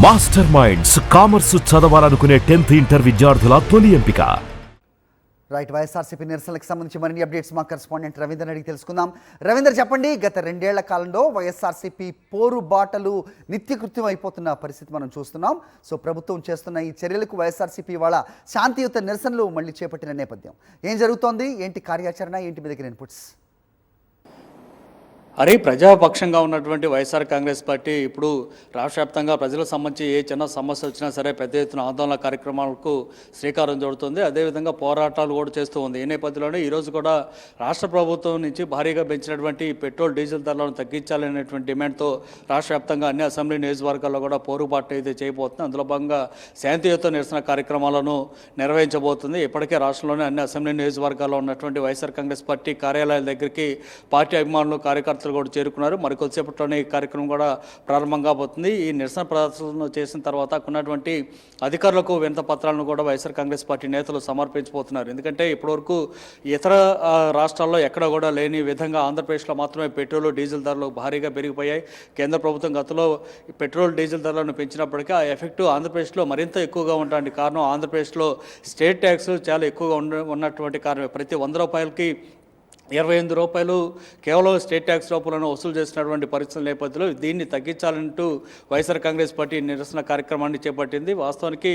Master minds commerce చదవాలనుకునే 10th inter విద్యార్థుల తొలి ఎంపిక. రైట్, వైఎస్ఆర్సీపీ నిరసనలకు సంబంధించి మరిన్ని అప్డేట్స్ మా కరెస్పాండెంట్ రవీందర్ అడిగి తెలుసుకుందాం. రవీందర్, చెప్పండి, గత 2 ఏళ్ల కాలంలో వైఎస్ఆర్సీపీ పోరుబాటలు నిత్యకృత్యం అయిపోతున్న పరిస్థితి మనం చూస్తున్నాం. సో ప్రభుత్వం చేస్తున్న ఈ చర్యలకు వైఎస్ఆర్సీపీ వాళ్ళ శాంతియుత నిరసనలు మళ్ళీ చేపట్టిన నేపథ్యం ఏం జరుగుతోంది, ఏంటి కార్యాచరణ, ఏంటి మీ దగ్గర ఇన్పుట్స్? అరే, ప్రజాపక్షంగా ఉన్నటువంటి వైఎస్ఆర్ కాంగ్రెస్ పార్టీ ఇప్పుడు రాష్ట్ర వ్యాప్తంగా ప్రజలకు సంబంధించి ఏ చిన్న సమస్య వచ్చినా సరే పెద్ద ఎత్తున ఆందోళన కార్యక్రమాలకు శ్రీకారం చుడుతుంది. అదేవిధంగా పోరాటాలు కూడా చేస్తూ ఉంది. ఈ నేపథ్యంలోనే ఈరోజు కూడా రాష్ట్ర ప్రభుత్వం నుంచి భారీగా పెంచినటువంటి పెట్రోల్ డీజిల్ ధరలను తగ్గించాలనేటువంటి డిమాండ్తో రాష్ట్ర వ్యాప్తంగా అన్ని అసెంబ్లీ నియోజకవర్గాల్లో కూడా పోరుబాటు అయితే చేయబోతుంది. అందులో భాగంగా శాంతియుత నిరసన కార్యక్రమాలను నిర్వహించబోతుంది. ఇప్పటికే రాష్ట్రంలోని అన్ని అసెంబ్లీ నియోజకవర్గాల్లో ఉన్నటువంటి వైఎస్ఆర్ కాంగ్రెస్ పార్టీ కార్యాలయాల దగ్గరికి పార్టీ అభిమానులు కార్యకర్తలు కూడా చేరుకున్నారు. మరి కొద్దిసేపట్లోనే ఈ కార్యక్రమం కూడా ప్రారంభం కాబోతుంది. ఈ నిరసన ప్రదర్శన చేసిన తర్వాత ఉన్నటువంటి అధికారులకు వినతి పత్రాలను కూడా వైఎస్ఆర్ కాంగ్రెస్ పార్టీ నేతలు సమర్పించబోతున్నారు. ఎందుకంటే ఇప్పటివరకు ఇతర రాష్ట్రాల్లో ఎక్కడ కూడా లేని విధంగా ఆంధ్రప్రదేశ్లో మాత్రమే పెట్రోల్ డీజిల్ ధరలు భారీగా పెరిగిపోయాయి. కేంద్ర ప్రభుత్వం గతంలో పెట్రోల్ డీజిల్ ధరలను పెంచినప్పటికీ ఆ ఎఫెక్ట్ ఆంధ్రప్రదేశ్లో మరింత ఎక్కువగా ఉండడానికి కారణం ఆంధ్రప్రదేశ్లో స్టేట్ ట్యాక్స్ చాలా ఎక్కువగా ఉన్నటువంటి కారణమే. ప్రతి 100 రూపాయలకి 28 రూపాయలు కేవలం స్టేట్ ట్యాక్స్ రూపంలో వసూలు చేసినటువంటి పరిస్థితుల నేపథ్యంలో దీన్ని తగ్గించాలంటూ వైఎస్ఆర్ కాంగ్రెస్ పార్టీ నిరసన కార్యక్రమాన్ని చేపట్టింది. వాస్తవానికి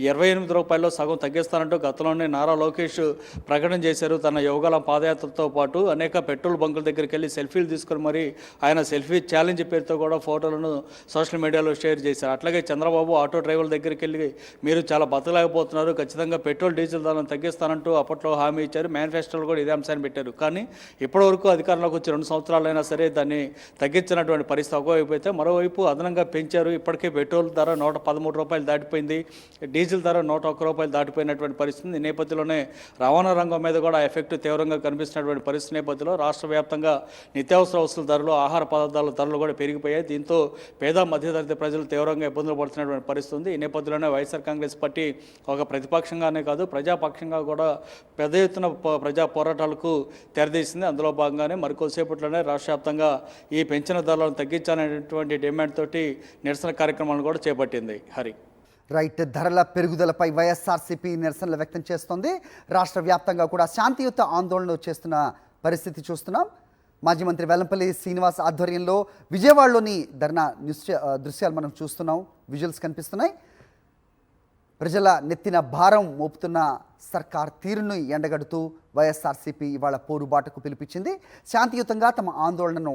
28 రూపాయల్లో సగం తగ్గిస్తానంటూ గతంలోనే నారా లోకేష్ ప్రకటన చేశారు. తన యోగాల పాదయాత్రతో పాటు అనేక పెట్రోల్ బంకుల దగ్గరికి వెళ్ళి సెల్ఫీలు తీసుకొని మరి ఆయన సెల్ఫీ ఛాలెంజ్ పేరుతో కూడా ఫోటోలను సోషల్ మీడియాలో షేర్ చేశారు. అట్లాగే చంద్రబాబు ఆటో డ్రైవర్ల దగ్గరికి వెళ్ళి మీరు చాలా బతకలేకపోతున్నారు, ఖచ్చితంగా పెట్రోల్ డీజిల్ ధరలను తగ్గిస్తానంటూ అప్పట్లో హామీ ఇచ్చారు. మేనిఫెస్టోలో కూడా ఇదే అంశాన్ని పెట్టారు. కానీ ఇప్పటివరకు అధికారంలోకి వచ్చి 2 సంవత్సరాలైనా సరే దాన్ని తగ్గించినటువంటి పరిస్థితి ఒకవైపు అయితే, మరోవైపు అదనంగా పెంచారు. ఇప్పటికే పెట్రోల్ ధర 113 రూపాయలు దాటిపోయింది, డీజిల్ ధర 101 రూపాయలు దాటిపోయినటువంటి పరిస్థితి. ఈ నేపథ్యంలోనే రవాణా రంగం మీద కూడా ఎఫెక్ట్ తీవ్రంగా కనిపిస్తున్నటువంటి పరిస్థితి నేపథ్యంలో రాష్ట్ర వ్యాప్తంగా నిత్యావసర వస్తువుల ధరలు, ఆహార పదార్థాల ధరలు కూడా పెరిగిపోయాయి. దీంతో పేద మధ్యతరగతి ప్రజలు తీవ్రంగా ఇబ్బందులు పడుతున్నటువంటి పరిస్థితి ఉంది. ఈ నేపథ్యంలోనే వైఎస్ఆర్ కాంగ్రెస్ పార్టీ ఒక ప్రతిపక్షంగానే కాదు ప్రజాపక్షంగా కూడా పెద్ద ఎత్తున ప్రజా పోరాటాలకు తెరదీసింది. అందులో భాగంగానే మరికొద్దిసేపట్లోనే రాష్ట్ర వ్యాప్తంగా ఈ పెంచిన ధరలను తగ్గించాలనేటువంటి డిమాండ్ తోటి నిరసన కార్యక్రమాలను కూడా చేపట్టింది. హరి, రైట్, ధరల పెరుగుదలపై వైఎస్ఆర్సీపీ నిరసనలు వ్యక్తం చేస్తోంది. రాష్ట్ర వ్యాప్తంగా కూడా శాంతియుత ఆందోళనలు చేస్తున్న పరిస్థితి చూస్తున్నాం. మాజీ మంత్రి వెల్లంపల్లి శ్రీనివాస్ ఆధ్వర్యంలో విజయవాడలోని ధర్నా దృశ్యాలు మనం చూస్తున్నాం, విజువల్స్ కనిపిస్తున్నాయి. ప్రజల నెత్తిన భారం మోపుతున్న సర్కార్ తీరును ఎండగడుతూ వైఎస్ఆర్సీపీ ఇవాళ పోరుబాటకు పిలిపించింది. శాంతియుతంగా తమ ఆందోళనను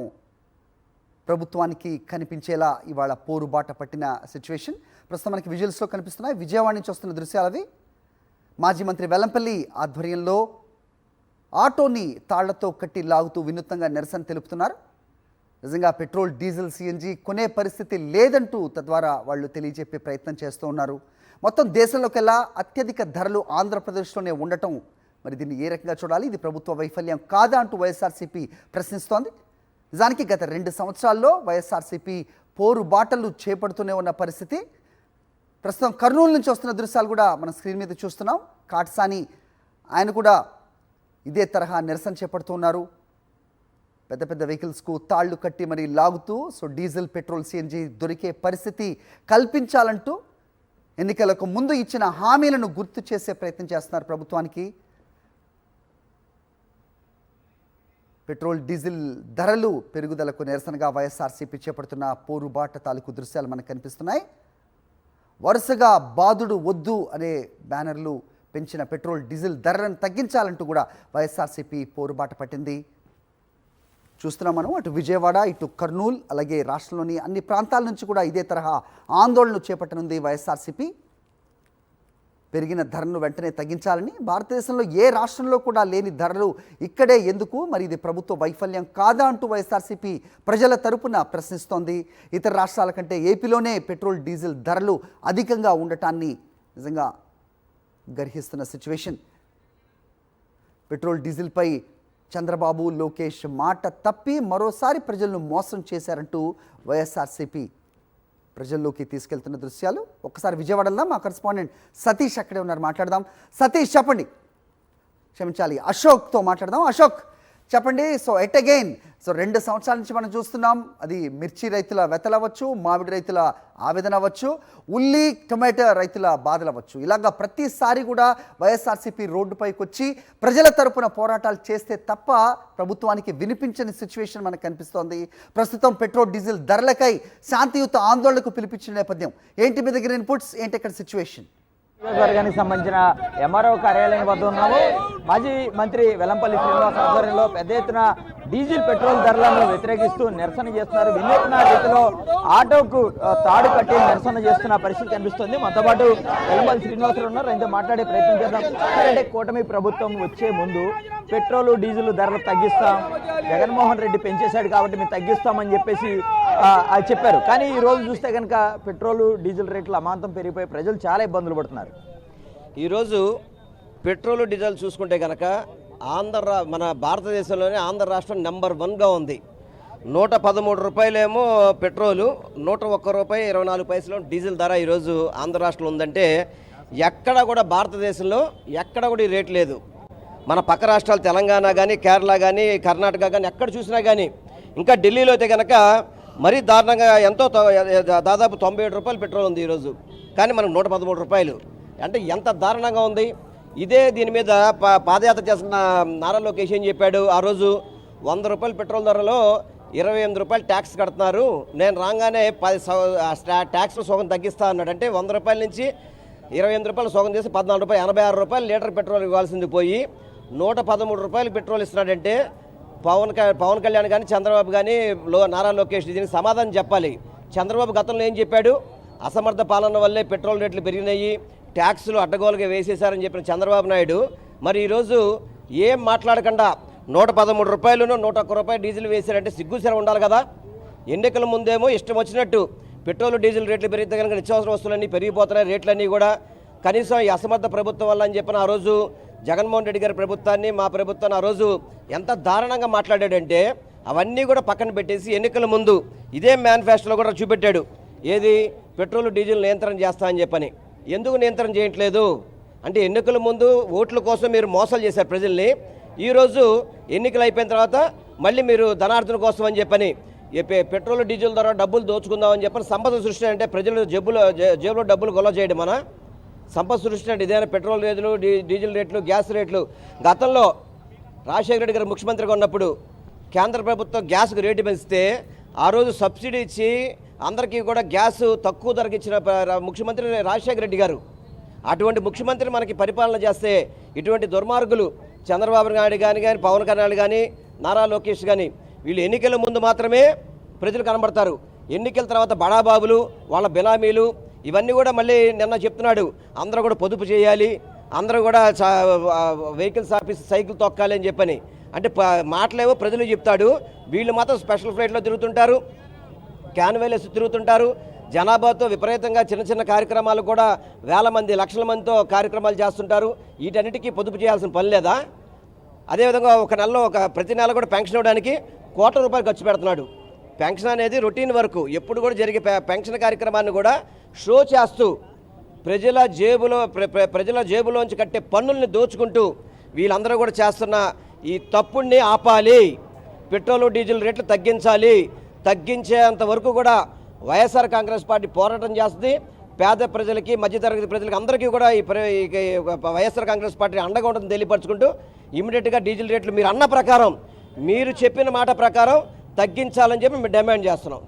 ప్రభుత్వానికి కనిపించేలా ఇవాళ పోరుబాట పట్టిన సిచ్యువేషన్ ప్రస్తుతం మనకి విజువల్స్లో కనిపిస్తున్నాయి. విజయవాడ నుంచి వస్తున్న దృశ్యాలు అవి. మాజీ మంత్రి వెల్లంపల్లి ఆధ్వర్యంలో ఆటోని తాళ్లతో కట్టి లాగుతూ వినూత్నంగా నిరసన తెలుపుతున్నారు. నిజంగా పెట్రోల్, డీజిల్, సిఎన్జి కొనే పరిస్థితి లేదంటూ తద్వారా వాళ్ళు తెలియజెప్పే ప్రయత్నం చేస్తూ ఉన్నారు. మొత్తం దేశంలోకెల్లా అత్యధిక ధరలు ఆంధ్రప్రదేశ్లోనే ఉండటం, మరి దీన్ని ఏ రకంగా చూడాలి, ఇది ప్రభుత్వ వైఫల్యం కాదా అంటూ వైఎస్ఆర్సీపీ ప్రశ్నిస్తోంది. నిజానికి గత 2 సంవత్సరాల్లో వైఎస్ఆర్సీపీ పోరుబాటలు చేపడుతూనే ఉన్న పరిస్థితి. ప్రస్తుతం కర్నూలు నుంచి వస్తున్న దృశ్యాలు కూడా మనం స్క్రీన్ మీద చూస్తున్నాం. కాట్సాని ఆయన కూడా ఇదే తరహా నిరసన చేపడుతున్నారు. పెద్ద పెద్ద వెహికల్స్కు తాళ్లు కట్టి మరి లాగుతూ డీజిల్, పెట్రోల్, సిఎన్జి దొరికే పరిస్థితి కల్పించాలంటూ ఎన్నికలకు ముందు ఇచ్చిన హామీలను గుర్తు చేసే ప్రయత్నం చేస్తున్నారు ప్రభుత్వానికి. పెట్రోల్, డీజిల్ ధరలు పెరుగుదలకు నిరసనగా వైఎస్ఆర్సీపీ చేపడుతున్న పోరుబాట తాలూకు దృశ్యాలు మనకు కనిపిస్తున్నాయి. వరుసగా బాదుడు వద్దు అనే బ్యానర్లు పెంచిన పెట్రోల్, డీజిల్ ధరలను తగ్గించాలంటూ కూడా వైఎస్ఆర్సీపీ పోరుబాట పట్టింది. చూస్తున్నాం మనం. అటు విజయవాడ, ఇటు కర్నూలు, అలాగే రాష్ట్రంలోని అన్ని ప్రాంతాల నుంచి కూడా ఇదే తరహా ఆందోళనలు చేపట్టనుంది వైఎస్ఆర్సీపీ. పెరిగిన ధరను వెంటనే తగ్గించాలని, భారతదేశంలో ఏ రాష్ట్రంలో కూడా లేని ధరలు ఇక్కడే ఎందుకు, మరి ఇది ప్రభుత్వ వైఫల్యం కాదా అంటూ వైఎస్ఆర్సీపీ ప్రజల తరపున ప్రశ్నిస్తోంది. ఇతర రాష్ట్రాల కంటే ఏపీలోనే పెట్రోల్, డీజిల్ ధరలు అధికంగా ఉండటాన్ని నిజంగా గర్హిస్తున్న సిచ్యువేషన్. పెట్రోల్, డీజిల్పై చంద్రబాబు, లోకేష్ మాట తప్పి మరోసారి ప్రజలను మోసం చేశారంటూ వైఎస్ఆర్సీపీ ప్రజల్లోకి తీసుకెళ్తున్న దృశ్యాలు. ఒక్కసారి విజయవాడలో మా కరెస్పాండెంట్ సతీష్ అక్కడే ఉన్నారు, మాట్లాడదాం. సతీష్, చెప్పండి. క్షమించాలి, అశోక్తో మాట్లాడదాం. అశోక్, చెప్పండి. సో ఎట్ అగైన్, సో 2 సంవత్సరాల నుంచి మనం చూస్తున్నాం, అది మిర్చి రైతుల వెతలవచ్చు, మామిడి రైతుల ఆవేదన అవ్వచ్చు, ఉల్లి టొమాటో రైతుల బాధలు అవ్వచ్చు. ఇలాగా ప్రతిసారి కూడా వైఎస్ఆర్సీపీ రోడ్డుపైకి వచ్చి ప్రజల తరపున పోరాటాలు చేస్తే తప్ప ప్రభుత్వానికి వినిపించని సిచ్యువేషన్ మనకు కనిపిస్తోంది. ప్రస్తుతం పెట్రోల్ డీజిల్ ధరలకై శాంతియుత ఆందోళనకు పిలిపించిన నేపథ్యం ఏంటి? మీ దగ్గర ఇన్పుట్స్ ఏంటి? ఇక్కడ సిచ్యువేషన్ నియోజకవర్గానికి సంబంధించిన ఎంఆర్ఓ కార్యాలయం వద్ద ఉన్నాము. మాజీ మంత్రి వెల్లంపల్లి శ్రీనివాస్ ఆధ్వర్యంలో పెద్ద ఎత్తున డీజిల్ పెట్రోల్ ధరలను వ్యతిరేకిస్తూ నిరసన చేస్తున్నారు. వినూత్న రీతిలో ఆటోకు తాడు కట్టి నిరసన చేస్తున్న పరిస్థితి కనిపిస్తుంది. మనతో పాటు వెల్లంపల్లి శ్రీనివాసరావు ఉన్నారు, ఆయనతో మాట్లాడే ప్రయత్నం చేద్దాం. అంటే కూటమి ప్రభుత్వం వచ్చే ముందు పెట్రోల్ డీజిల్ ధరలు తగ్గిస్తాం, జగన్మోహన్ రెడ్డి పెంచేశాడు కాబట్టి మేము తగ్గిస్తామని చెప్పేసి చెప్పారు. కానీ ఈ రోజు చూస్తే కనుక పెట్రోల్ డీజిల్ రేట్లు అమాంతం పెరిగిపోయి ప్రజలు చాలా ఇబ్బందులు పడుతున్నారు. ఈరోజు పెట్రోల్ డీజిల్ చూసుకుంటే కనుక మన భారతదేశంలోనే ఆంధ్ర రాష్ట్రం నెంబర్ 1గా ఉంది. 113 రూపాయలేమో పెట్రోలు, 101 రూపాయి 24 పైసలు డీజిల్ ధర ఈరోజు ఆంధ్ర రాష్ట్రంలో ఉందంటే ఎక్కడ కూడా భారతదేశంలో ఎక్కడ కూడా ఈ రేటు లేదు. మన పక్క రాష్ట్రాలు తెలంగాణ కానీ, కేరళ కానీ, కర్ణాటక కానీ ఎక్కడ చూసినా కానీ, ఇంకా ఢిల్లీలో అయితే కనుక మరీ దారుణంగా దాదాపు 97 రూపాయలు పెట్రోల్ ఉంది ఈరోజు. కానీ మనకు 113 రూపాయలు అంటే ఎంత దారుణంగా ఉంది. ఇదే దీని మీద పాదయాత్ర చేస్తున్న నారా లోకేష్ ఏం చెప్పాడు? ఆ రోజు 100 రూపాయల పెట్రోల్ ధరలో 28 రూపాయలు ట్యాక్స్ కడుతున్నారు, నేను రాగానే 10 ట్యాక్స్లో సగం తగ్గిస్తా అన్నాడు. అంటే 100 రూపాయల నుంచి 28 రూపాయలు సగం చేసి 14 రూపాయలు, 86 రూపాయలు లీటర్ పెట్రోల్ ఇవ్వాల్సింది పోయి 113 రూపాయలు పెట్రోల్ ఇస్తున్నాడంటే పవన్ కళ్యాణ్ కానీ, చంద్రబాబు కానీ, నారా లోకేష్ దీనికి సమాధానం చెప్పాలి. చంద్రబాబు గతంలో ఏం చెప్పాడు? అసమర్థ పాలన వల్లే పెట్రోల్ రేట్లు పెరిగినాయి, ట్యాక్సులు అడ్డగోలుగా వేసేశారని చెప్పిన చంద్రబాబు నాయుడు మరి ఈరోజు ఏం మాట్లాడకుండా 113 రూపాయలను 101 రూపాయలు డీజిల్ వేశారంటే సిగ్గుసర ఉండాలి కదా. ఎన్నికల ముందేమో ఇష్టం వచ్చినట్టు పెట్రోల్ డీజిల్ రేట్లు పెరిగితే కనుక నిత్యావసర వస్తువులన్నీ పెరిగిపోతున్నాయి, రేట్లన్నీ కూడా. కనీసం ఈ అసమర్థ ప్రభుత్వం వల్ల అని చెప్పిన ఆ రోజు జగన్మోహన్ రెడ్డి గారి ప్రభుత్వాన్ని, మా ప్రభుత్వాన్ని ఆ రోజు ఎంత దారుణంగా మాట్లాడాడంటే అవన్నీ కూడా పక్కన పెట్టేసి ఎన్నికల ముందు ఇదే మేనిఫెస్టోలో కూడా చూపెట్టాడు. ఏది? పెట్రోల్ డీజిల్ నియంత్రణ చేస్తా అని చెప్పని. ఎందుకు నియంత్రణ చేయట్లేదు అంటే ఎన్నికల ముందు ఓట్ల కోసం మీరు మోసాలు చేశారు ప్రజల్ని. ఈరోజు ఎన్నికలు అయిపోయిన తర్వాత మళ్ళీ మీరు ధనార్జన కోసం అని చెప్పని పెట్రోల్ డీజిల్ ద్వారా డబ్బులు దోచుకుందామని చెప్పని సంపద సృష్టి అంటే ప్రజలు జేబులో డబ్బులు గొల్ల చేయడం మన సంపద సృష్టి అంటే ఇదేనా? పెట్రోల్ రేట్లు, డీజిల్ రేట్లు, గ్యాస్ రేట్లు. గతంలో రాజశేఖర రెడ్డి గారు ముఖ్యమంత్రిగా ఉన్నప్పుడు కేంద్ర ప్రభుత్వం గ్యాస్కు రేటు పెంచితే ఆ రోజు సబ్సిడీ ఇచ్చి అందరికీ కూడా గ్యాస్ తక్కువ ధరకు ఇచ్చిన ముఖ్యమంత్రి రాజశేఖర రెడ్డి గారు. అటువంటి ముఖ్యమంత్రి మనకి పరిపాలన చేస్తే ఇటువంటి దుర్మార్గులు చంద్రబాబు నాయుడు కానీ పవన్ కళ్యాణ్ కానీ, నారా లోకేష్ కానీ వీళ్ళు ఎన్నికల ముందు మాత్రమే ప్రజలు కనబడతారు. ఎన్నికల తర్వాత బడాబాబులు, వాళ్ళ బినామీలు ఇవన్నీ కూడా మళ్ళీ నిన్న చెప్తున్నాడు అందరూ కూడా పొదుపు చేయాలి, అందరూ కూడా వెహికల్స్ ఆఫీస్ సైకిల్ తొక్కాలి అని చెప్పని. అంటే మాటలేవో ప్రజలు చెప్తాడు, వీళ్ళు మాత్రం స్పెషల్ ఫ్లైట్లో తిరుగుతుంటారు, క్యాన్వేలెస్ తిరుగుతుంటారు. జనాభాతో విపరీతంగా చిన్న చిన్న కార్యక్రమాలు కూడా వేల మంది, లక్షల మందితో కార్యక్రమాలు చేస్తుంటారు. వీటన్నిటికీ పొదుపు చేయాల్సిన పని లేదా? అదేవిధంగా ఒక నెలలో ప్రతి నెల కూడా పెన్షన్ ఇవ్వడానికి ₹1 కోట్ల ఖర్చు పెడుతున్నాడు. పెన్షన్ అనేది రొటీన్ వర్క్, ఎప్పుడు కూడా జరిగే పెన్షన్ కార్యక్రమాన్ని కూడా షో చేస్తూ ప్రజల జేబులోంచి కట్టే పన్నుల్ని దోచుకుంటూ వీళ్ళందరూ కూడా చేస్తున్న ఈ తప్పుణ్ణి ఆపాలి. పెట్రోల్ డీజిల్ రేట్లు తగ్గించాలి. తగ్గించేంత వరకు కూడా వైఎస్ఆర్ కాంగ్రెస్ పార్టీ పోరాటం చేస్తుంది. పేద ప్రజలకి, మధ్యతరగతి ప్రజలకి అందరికీ కూడా ఈ వైఎస్ఆర్ కాంగ్రెస్ పార్టీ అండగా ఉంటుందని తెలియపరచుకుంటూ ఇమీడియట్గా డీజిల్ రేట్లు మీరు అన్న ప్రకారం, మీరు చెప్పిన మాట ప్రకారం తగ్గించాలని చెప్పి మేము డిమాండ్ చేస్తున్నాం.